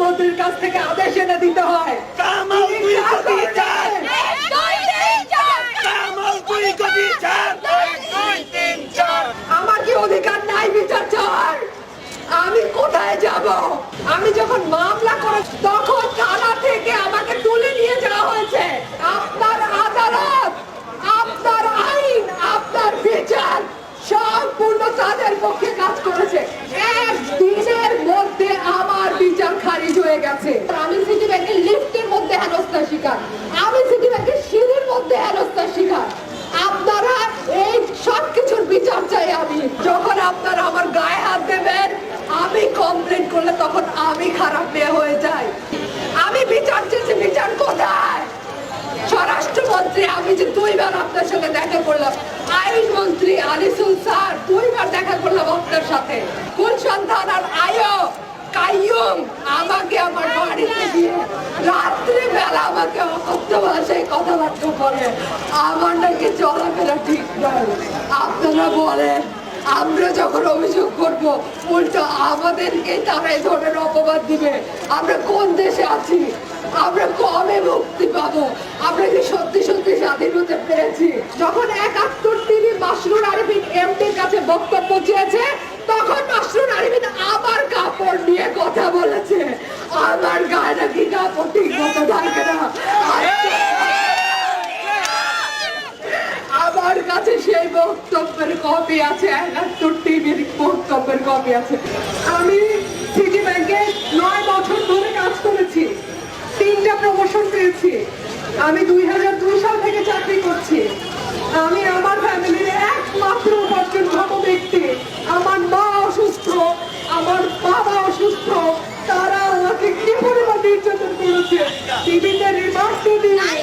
প্রধানমন্ত্রীর কাছ থেকে আদেশ এনে দিতে হয়। আমার কি অধিকার নাই বিচার চাওয়ার? আমি কোথায় যাব? আমি যখন মামলা করে তখন থানা থেকে আমাকে তুলে নিয়ে যাওয়া হয়েছে। আপনার আদালত, আপনার আইন, আপনার বিচার সম্পূর্ণ তাদের পক্ষে কাজ করেছে। একদিনের মধ্যে আমার বিচার খারিজ হয়ে গেছে। আমি সিটি ব্যাংকের লিফটের মধ্যে হেনস্থার শিকার, আমি সিটি ব্যাংকের সিঁড়ির মধ্যে হেনস্থার শিকার। আপনারা এই সব কিছুর বিচার চাই আমি। যখন আপনারা আমার গায়ে হাত দেবেন, আমি কমপ্লেন করলে তখন আমি খারাপ মেয়ে হয়ে যাই। আমি বিচার চেয়েছি, বিচার কোথায়? স্বরাষ্ট্রমন্ত্রী, আমি যে 2 বার আপনার সঙ্গে দেখা করলাম। আইনমন্ত্রী আনিসুল স্যার 2 বার দেখা করলাম আপনার সাথে। গুলশান থানার আয়ো কাইয়ুম আমাকে আমার বাড়িতে গিয়ে রাত্রি বেলা আমাকে অকথ্য ভাষায় কথাবার্তা বলে। আমার নাকি চলাফেরা ঠিক নয়। আপনারা বলেন, আমরা যখন অভিযোগ করব উল্টো আমাদেরকে তারা এই ধরনের অপবাদ দিবে। আমরা কোন দেশে আছি? আমরা কবে মুক্তি পাবো? আমরা কি সত্যি সত্যি স্বাধীন হতে পেরেছি? যখন 71 টিভি মাসরুর আরিফিন এমডির কাছে বক্তব্য চেয়েছে, তখন মাসরুর আরিফিন আমার কাপড় নিয়ে কথা বলেছে। আমার গায়ে নাকি কাপড় ঠিক মতো থাকে না। আমার কাছে সেই বক্তব্যের কপি আছে, 71 টিভির বক্তব্যের কপি আছে। আমি সিটি ব্যাংকে 9 বছর ধরে কাজ করেছি, 3টা প্রমোশন পেয়েছি। আমি 2002 সাল থেকে চাকরি করছি। আমি আমার ফ্যামিলির একমাত্র উপার্জনক্ষম ব্যক্তি। আমার মা অসুস্থ, আমার বাবা অসুস্থ। তারা আমাকে কি পরিমাণ নির্যাতন করেছে। টিভিতে রিমান্ড দিই,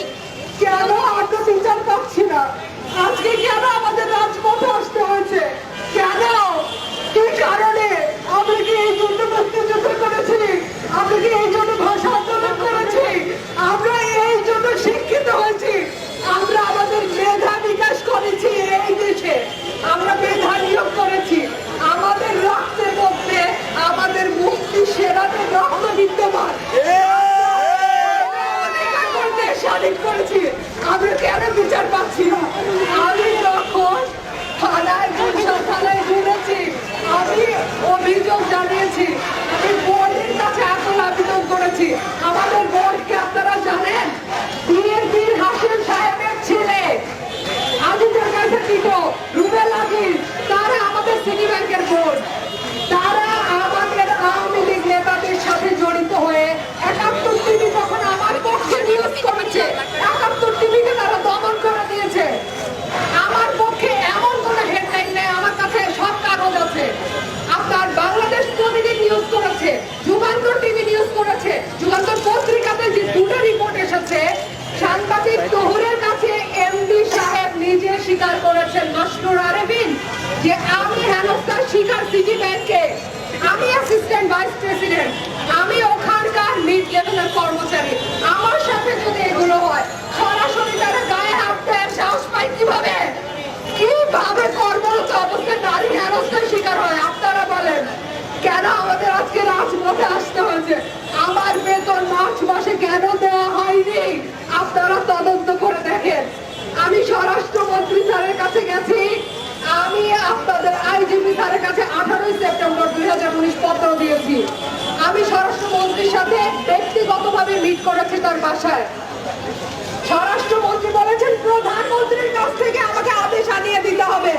কেন আমরা বিচার পাচ্ছি না? আজকে কেন আমাদের রাজপথে আসতে হয়েছে? কেন? কি কারণে? আমরা কি এই জন্য মুক্তিযুদ্ধ করেছি? আমরা কি এই জন্য ভাষা আন্দোলন করেছি? আমরা এই জন্য শিক্ষিত হয়েছি? আমরা আমাদের মেধা বিকাশ করেছি এই দেশে, আমরা মেধা নিয়োগ করেছি। আমাদের রক্তের মধ্যে আমাদের মুক্তি সেরাদের রক্ত বিদ্যমান। স্বাধীন করেছি, আমরা কেন বিচার পাচ্ছি না? আমি যখন থানায় গুলশান থানায় ঘুরেছি, আমি অভিযোগ জানিয়েছি, আমি বোর্ডের কাছে এখন আবেদন করেছি। আমাদের বোর্ডকে আপনারা জানেন, বিএনপির হাসিম সাহেবের ছেলে আজিজের কাছে টিটো, রুবেল আজিজ, তারা আমাদের সিটি ব্যাংকের বোর্ড। তারা আমাদের আওয়ামী লীগ নেতাদের সাথে জড়িত হয়ে 71 টিভি যখন আমার পক্ষে নিউজ করেছে, 71 টিভিকে তারা দমন করে দিয়েছে। আমার পক্ষে এমন কোনো হেডলাইন নেই, আমার কাছে সব কাগজ আছে। আপনার বাংলাদেশ প্রতিদিন নিউজ করেছে, যুগান্তর টিভি নিউজ করেছে, যুগান্তর পত্রিকাতে যে 2টা রিপোর্ট এসেছে, সাংবাদিক তহুরের কাছে এমডি সাহেব নিজে স্বীকার করেছেন, মাসরুর আরিফিন, যে আমি হেনস্থার শিকার সিটি ব্যাংকে। আমি অ্যাসিস্ট্যান্ট ভাইস প্রেসিডেন্ট, আমি ওখানকার মিড লেভেলের কর্মচারী। আমার সাথে যদি এগুলো হয়, সরাসরি তারা গায়ে হাত দেয় সাহস পায় কিভাবে? কিভাবে কর্মরত অবস্থায় নারী হেনস্থার শিকার হয়? আপনারা বলেন, কেন আমাদের আজকে রাজপথে আসতে হয়েছে? আমার বেতন মার্চ মাসে কেন দেওয়া হয়নি? আপনারা তদন্ত করে দেখেন। আমি স্বরাষ্ট্রমন্ত্রী স্যারের কাছে গেছি, আমি আপনাদের আইজিপি স্যারের কাছে 18 সেপ্টেম্বর 2019 পত্র দিয়েছি। আমি স্বরাষ্ট্রমন্ত্রীর সাথে ব্যক্তিগতভাবে মিট করেছি তার বাসায়। স্বরাষ্ট্রমন্ত্রী বলেছেন প্রধানমন্ত্রীর কাছ থেকে আমাকে আদেশ আনিয়ে দিতে হবে।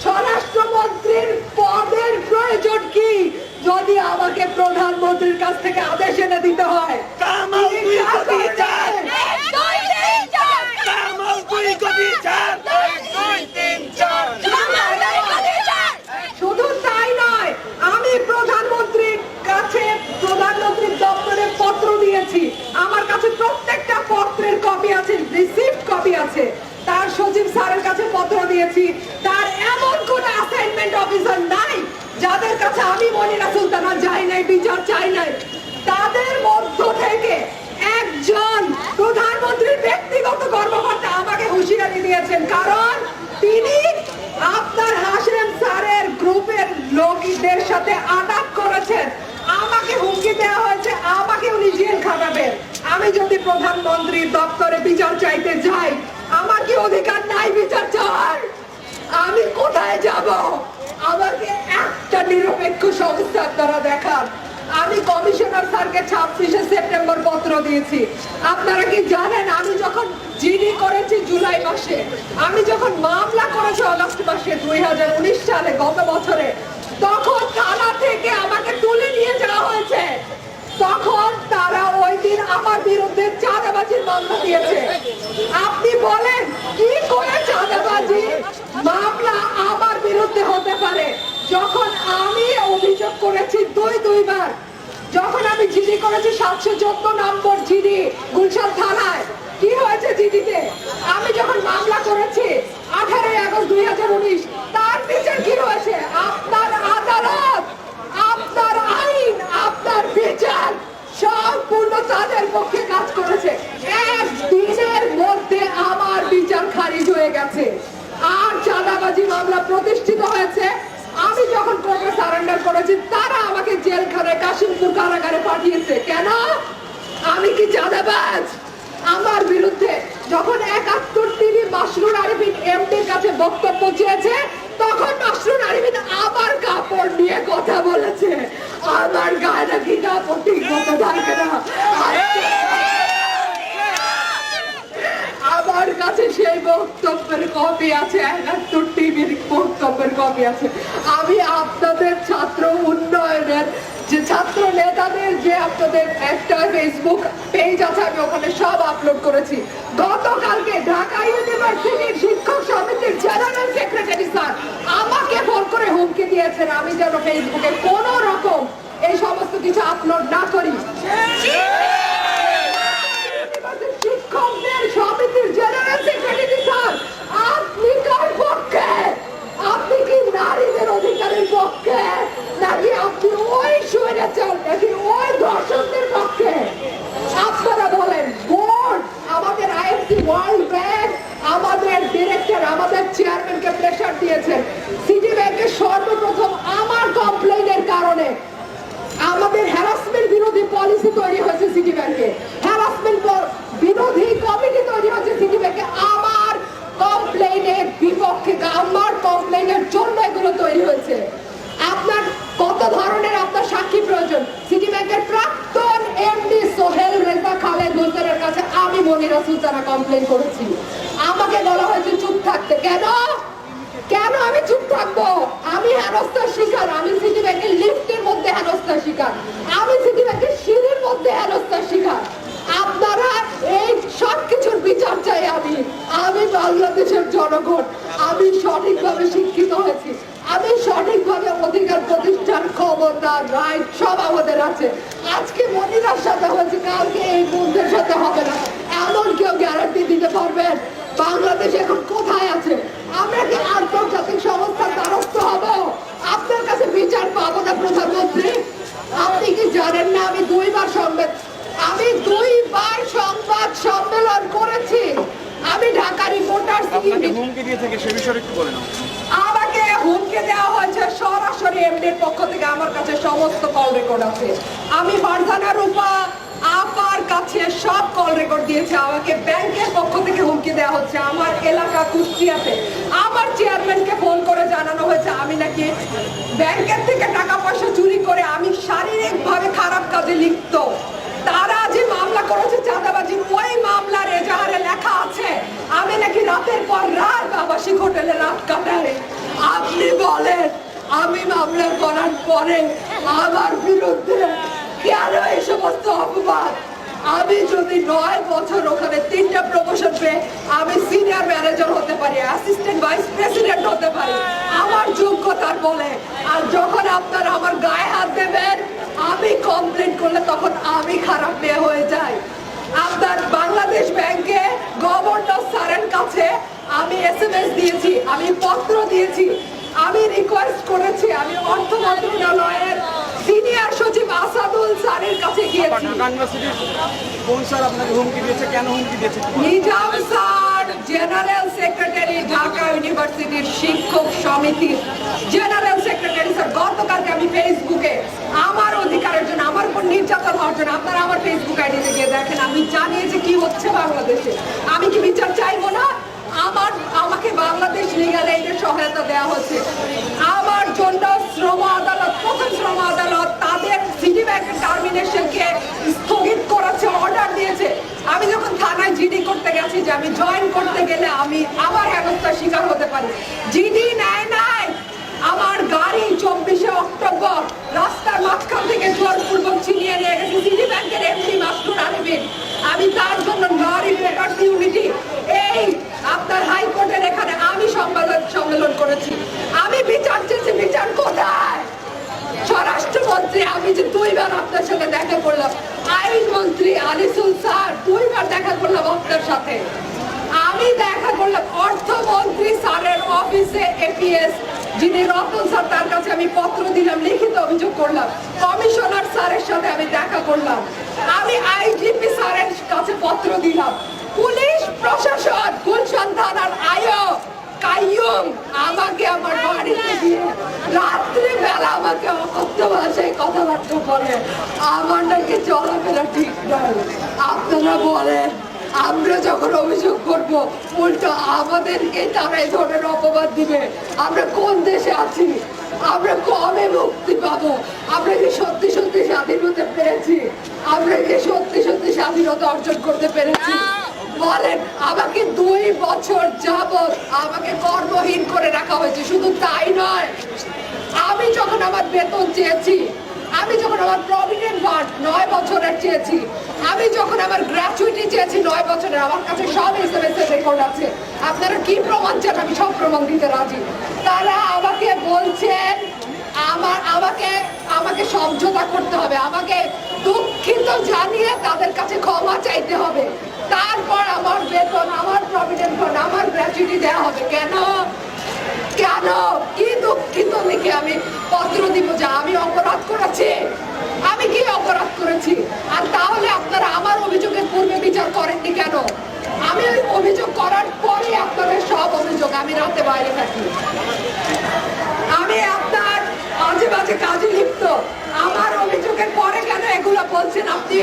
স্বরাষ্ট্রমন্ত্রীর পদের প্রয়োজন কি যদি আমাকে প্রধানমন্ত্রীর কাছ থেকে আদেশ এনে দিতে হয়? শুধু তাই নয়, আমি প্রধানমন্ত্রীর কাছে প্রধানমন্ত্রীর দপ্তরে পত্র দিয়েছি। আমার কাছে প্রত্যেকটা পত্রের কপি আছে, রিসিপ্ট কপি আছে। তার সচিব স্যারের কাছে পত্র দিয়েছি। তার এমন কোন অ্যাসাইনমেন্ট অফিসার নাই যাদের কাছে আমি মনিরা সুলতানা যাই নাই, বিচার চাই নাই। তাদের মধ্য থেকে একজন প্রধানমন্ত্রীর ব্যক্তিগত কর্মকর্তা আমাকে হুঁশিয়ারি দিয়েছেন, কারণ তিনি আপনার হাসেম স্যারের গ্রুপের লোকদের সাথে আটাক করেছেন। আমাকে হুমকি দেওয়া হয়েছে, আমাকে উনি জেল খাটাবেন। আমি যদি প্রধানমন্ত্রীর দপ্তরে বিচার চাইতে যাই, আমার কি অধিকার নাই বিচার চাওয়ার? আমি কোথায় যাব? আমাকে একটা নিরপেক্ষ সংস্থা দ্বারা দেখান। আমি কমিশনার স্যারকে 26শে সেপ্টেম্বর পত্র দিয়েছি। আপনারা কি জানেন, আমি যখন জিডি করেছি জুলাই মাসে, আমি যখন মামলা করেছি অগস্ট মাসে 2019 সালে, গত বছরে, তখন থানা থেকে আমাকে তুলে নিয়ে যাওয়া হয়েছে। তখন তারা ওই দিন আমার বিরুদ্ধে চাঁদাবাজির মামলা দিয়েছে। আপনি বলেন কি করে চাঁদাবাজি মামলা আমার বিরুদ্ধে হতে পারে, যখন আমি অভিযোগ করেছি দুইবার। যখন আমি জিডি করেছি 714 নম্বর জিডি গুলশান থানায়, কি হয়েছে জিডিতে? আমি যখন মামলা করেছি 18 আগস্ট 2019, তার বিচার কি হয়েছে? আপনার আদালত, আপনার আইন, আপনার বিচার সম্পূর্ণ তাদের পক্ষে কাজ করেছে। একদিনের মধ্যে আমার বিচার খারিজ হয়ে গেছে আর চাঁদাবাজি মামলা প্রতিষ্ঠিত হয়েছে। আমি যখন কোর্টে সারেন্ডার করেছি, তারা আমাকে জেলখানায় কাশিমপুর কারাগারে পাঠিয়েছে। কেন? আমি কি চাঁদাবাজ? আমার বিরুদ্ধে যখন 71 টিভি মাসরুর আরিফিন এমডির কাছে বক্তব্য চেয়েছে, তখন মাসরুর আরিফিন আমার কাপড় নিয়ে কথা বলেছে। আমার গায়ে নাকি কাপড় ঠিক মতো থাকে না। আমার কাছে সেই বক্তব্যের কপি আছে, 71 টিভির বক্তব্যের কপি আছে। আমি আপনাদের ছাত্র উন্নয়নের যে ছাত্র নেতাদের যে আপনাদের একটা ফেসবুক পেজ আছে, আমি ওখানে সব আপলোড করেছি। গতকালকে ঢাকা ইউনিভার্সিটির শিক্ষক সমিতির জেনারেল সেক্রেটারি স্যার আমাকে ফোন করে হুমকি দিয়েছেন আমি যেন ফেসবুকে কোনো রকম এই সমস্ত কিছু আপলোড না করি। শিক্ষকদের সমিতির জেনারেল সেক্রেটারি স্যার, আপনি কার পক্ষে? আপনি কি নারীদের অধিকারের পক্ষে, নাকি আপনি ওই স্বৈরাচার, নাকি ওই ধর্ষকদের পক্ষে? আপনারা বলেন। বোর্ড, আমাদের আইএফসি, ওয়ার্ল্ড ব্যাংক, আমাদের ডিরেক্টর, আমাদের চেয়ারম্যানকে প্রেসার দিয়েছেন। সিটি ব্যাংকের সর্বপ্রথম আমার কমপ্লেইনের কারণে আমাদের হ্যারাসমেন্ট বিরোধী পলিসি তৈরি হয়েছে সিটি ব্যাংকে, হ্যারাসমেন্ট বিরোধী কমিটি তৈরি হয়েছে সিটি ব্যাংকে। আমার কমপ্লেইনের বিপক্ষে, আমার কমপ্লেইনের জন্য এগুলো তৈরি হয়েছে। আপনার কত ধরনের আপনার সাক্ষী প্রয়োজন? সিটি ব্যাংকের প্রাক্তন এমডি সোহেল রেজা খালেদ হোসেনের কাছে আমি মনিরা সুলতানা কমপ্লেইন করেছি। আমাকে বলা হয়েছে চুপ থাকতে। কেন? কেন আমি চুপ থাকবো? আমি হেনস্থার শিকার। আমি সিটি ব্যাংকের লিফটের মধ্যে হেনস্থার শিকার, আমি সিটি ব্যাংকের সিঁড়ির মধ্যে হেনস্থার শিকার। আপনারা এই সব কিছুর বিচার চাই। আমি বাংলাদেশের জনগণ, আমি সঠিকভাবে শিক্ষিত হয়েছি, আমি সঠিকভাবে অধিকার প্রতিষ্ঠার ক্ষমতা, রাইট সব আমাদের আছে। আজকে মনিরার সাথে হয়েছে, কালকে এই বন্ধুদের সাথে হবে না, এমন কেউ গ্যারান্টি দিতে পারবেন? বাংলাদেশ এখন কোথায় আছে? আমরা কি আন্তর্জাতিক সংস্থার দ্বারস্থ হব? আপনার কাছে বিচার পাবো না প্রধানমন্ত্রী? আপনি কি জানেন না আমি দুইবার সংবাদ সম্মেলন করেছি? আমি ঢাকা রিপোর্টার্স হুমকি দিয়ে থেকে সে বিষয়ে একটু বলেন। আমাকে হুমকি দেওয়া হয়েছে সরাসরি এমডির পক্ষ থেকে। আমার কাছে সমস্ত কল রেকর্ড আছে। আমি ফারজানা রূপা আপার কাছে সব কল রেকর্ড দিয়েছি। আমাকে ব্যাংকের পক্ষ থেকে হুমকি দেওয়া হচ্ছে। আমার এলাকা কুষ্টিয়াতে আমার চেয়ারম্যানকে ফোন করে জানানো হয়েছে আমি নাকি ব্যাংকের থেকে টাকা পয়সা চুরি করে আমি শারীরিকভাবে খারাপ কাজে লিপ্ত। তারা যে মামলা করেছে চাঁদাবাজির, ওই মামলার এজাহারে লেখা আছে আমি নাকি রাতের পর রাত আবাসিক হোটেলে রাত কাটাই। আপনি বলেন আমি মামলা করার পরে আমার বিরুদ্ধে কেন এই সমস্ত অপবাদ? আমি যদি 9 বছর ওখানে 3টা প্রমোশন পেয়ে আমি সিনিয়র ম্যানেজার হতে পারি, অ্যাসিস্ট্যান্ট ভাইস প্রেসিডেন্ট হতে পারি আমার যোগ্যতার বলে, আর যখন আপনারা আমার গায়ে হাত দেবেন, আমি কমপ্লেন করলে তখন আমি খারাপ মেয়ে হয়ে যাই। আপনার বাংলাদেশ ব্যাংকে গভর্নর স্যারের কাছে আমি SMS দিয়েছি, আমি পত্র দিয়েছি, আমি রিকোয়েস্ট করেছি, আমি অর্থ মন্ত্রণালয়ের সিনিয়র সচিব আসাদুল আনিসুল স্যারের কাছে গিয়েছি। ঢাকা ইউনিভার্সিটির কোন স্যার আপনাকে হুমকি দিয়েছে, কেন হুমকি দিয়েছে? Nizam sir general secretary, Dhaka ইউনিভার্সিটির শিক্ষক সমিতির জেনারেল সেক্রেটারি স্যার। গতকালকে আমি ফেসবুকে আমার অধিকারের জন্য, আমার উপর নির্যাতন হওয়ার জন্য, আপনারা আমার ফেসবুক আইডিতে গিয়ে দেখেন, আমি জানিয়েছি কি হচ্ছে বাংলাদেশে। আমি কি বিচার চাইবো না? আমাকে বাংলাদেশ লিগ্যাল এইডের সহায়তা দেওয়া হচ্ছে। আমার জন্য শ্রম আদালত, প্রথম শ্রম আদালত তাদের সিটি ব্যাংকের টার্মিনেশনকে স্থগিত করেছে, অর্ডার দিয়েছে। আমি যখন থানায় জিডি করতে গেছি যে আমি জয়েন করতে গেলে আমি আবার হেনস্থার শিকার হতে পারি, জিডি নেয় নাই। আমার গাড়ি 24শে অক্টোবর রাস্তার মাঝখান থেকে জোরপূর্বক ছিনিয়ে নিয়ে গেছে সিটি ব্যাংকের এমডি মাস্টুর আলমিন। আমি তার জন্য নারী পেপারস ইউনিটি এই আপনার হাইকোর্টের এখানে আমি সম্মেলন করেছি। আমি বিচার চেয়েছি, বিচার কোথায়? স্বরাষ্ট্রমন্ত্রী, আমি যে 2বার আপনার সাথে দেখা করলাম, আইনমন্ত্রী আনিসুল স্যার 2বার দেখা করলাম আপনার সাথে। আমি দেখা করলাম অর্থমন্ত্রী স্যারের অফিসে এপিএস যিনি রতন স্যার, তার কাছে আমি পত্র দিলাম, লিখিত অভিযোগ করলাম। কমিশনার স্যারের সাথে আমি দেখা করলাম। আমি আইজিপি স্যারের কাছে পত্র দিলাম। পুলিশ প্রশাসন, গুলশান থানার কাইয়ুম আমাকে আমার বাড়িতে গিয়ে রাত্রিবেলা আমাকে অকথ্য ভাষায় কথাবার্তা বলে। আমার নাকি চলাফেরা ঠিক নয়। আপনারা বলেন, আমরা যখন অভিযোগ করব উল্টো আমাদেরকে তারা এই ধরনের অপবাদ দিবে। আমরা কোন দেশে আছি? আমরা কবে মুক্তি পাবো? আমরা কি সত্যি সত্যি স্বাধীন হতে পেরেছি? আমরা কি সত্যি সত্যি স্বাধীনতা অর্জন করতে পেরেছি? বলেন, আমাকে 2 বছর যাবত আমাকে কর্মহীন করে রাখা হয়েছে। শুধু তাই নয়, আমি যখন আমার বেতন চেয়েছি, আমি যখন আমার প্রভিডেন্ট ফান্ড 9 বছরের চেয়েছি, আমি যখন আমার গ্র্যাচুইটি চেয়েছি 9 বছরের, আমার কাছে সব এসএমএস এর রেকর্ড আছে। আপনারা কি প্রমাণ চান? আমি সব প্রমাণ দিতে রাজি। তারা আমাকে বলছেন আমাকে সমঝোতা করতে হবে, আমাকে দুঃখিত জানিয়ে তাদের কাছে ক্ষমা চাইতে হবে, তারপর আমার বেতন, আমার প্রভিডেন্ট ফান্ড, আমার গ্র্যাচুইটি দেওয়া হবে। কেন কেন কি দুঃখিত লিখে আমি পত্র দিব যে আমি অপরাধ করেছি? আমি কি অপরাধ করেছি? আর তাহলে আপনারা আমার অভিযোগের পূর্বে বিচার করেননি কেন? আমি ওই অভিযোগ করার পরে আপনাদের সব অভিযোগ, আমি রাতে বাইরে থাকি, আমি আপনার মাঝে মাঝে কাজে লিপ্ত, আমার অভিযোগের পরে কেন এগুলো বলছেন আপনি?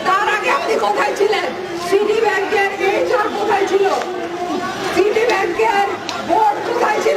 তার আগে আপনি কোথায় ছিলেন? সিটি ব্যাংকের এইচআর কোথায় ছিল? সিটি ব্যাংকের বোর্ড কোথায় ছিল?